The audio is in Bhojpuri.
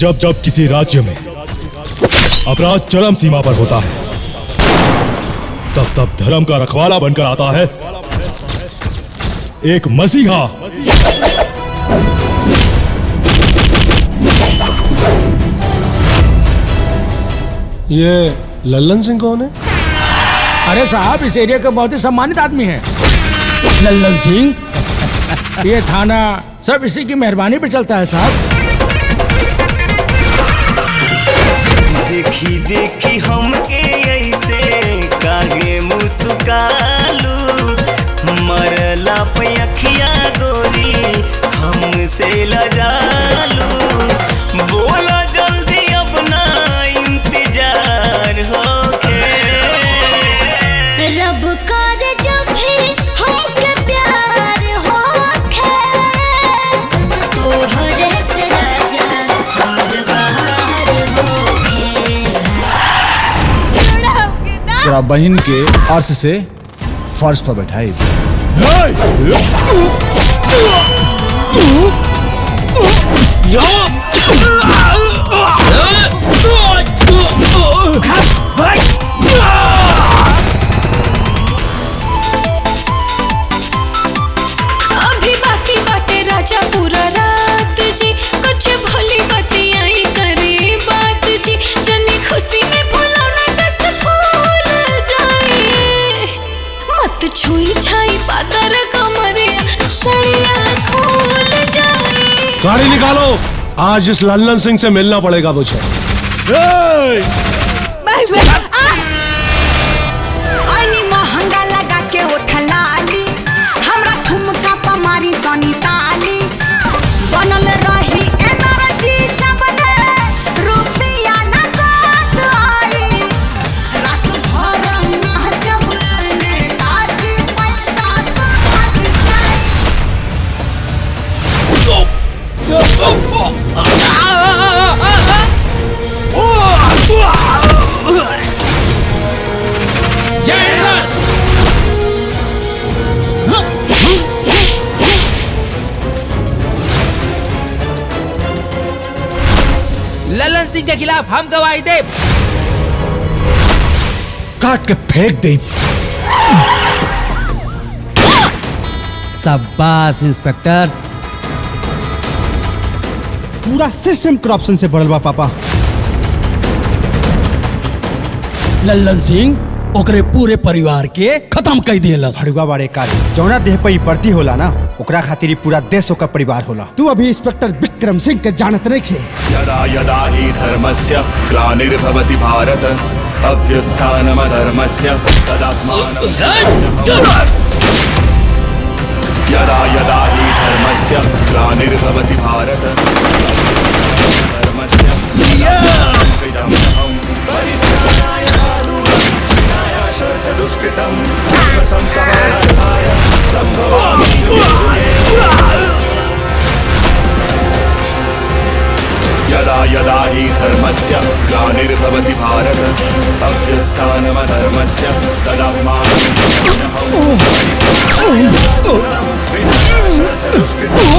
जब जब किसी राज्य में अपराध चरम सीमा पर होता है, तब तब धर्म का रखवाला बनकर आता है एक मसीहा। ये लल्लन सिंह कौन है? अरे साहब, इस एरिया के बहुत ही सम्मानित आदमी हैं। लल्लन सिंह? ये थाना सब इसी की मेहरबानी पे चलता है साहब। देखी देखी हमके ऐसे काहे मुस्कालू, मरला पे अखिया गोरी हमसे लजालू। बोला जल्दी अपना इंतजार होके। रब कर जब भी हमके प्यार होके, तोहरे से राजा हमर बहार होके। तेरा बहन के अर्श से फर्श पर बैठाई। अभी बाकी बाटे राजा पूरा रात जी, कुछ भली बतियाई करे बात जी। जनी खुशी में फुलाना जैसे फूल जाए, मत छुई छाई पातर कमरे सड़िया खोल जाए। गाड़ी निकालो, आज इस लल्लन सिंह से मिलना पड़ेगा मुझे। आनी महंगा लगा के उठलाली, हमरा ठुमका पर मारी तनी ताली। बनल रही एनर्जी जबले रुपया न गात आई। रात भर नाचब नेताजी पैसा साथ जाए। लल्लन सिंह के खिलाफ हम गवाही दे। काट के फेंक दे। शाबाश इंस्पेक्टर। पूरा सिस्टम करप्शन से भरल बा पापा। लल्लन सिंह ओकरे पूरे परिवार के खत्म कर दिलस। भड़ुआ बारे का जौना देह पर भर्ती होला ना, ओकरा खातिर पूरा देश ओकर परिवार होला। तू अभी इंस्पेक्टर विक्रम सिंह के जानत नहीं खे। यदा यदा हि धर्मस्य ग्लानिर्भवति भारत, अभ्युत्थानमधर्मस्य तदात्मानं। यदा यदा हि धर्मस्य ग्लानिर्भवति भारत, धर्मस्य सृजमहं परित्राणाय साधूनां च दुष्कृतं संसहाय संभवामि युगे। यदा यदा हि धर्मस्य ग्लानिर्भवति भारत, अभ्युत्थानमधर्मस्य तदात्मानं सृजमहं परित्राणाय साधूनां च दुष्कृतं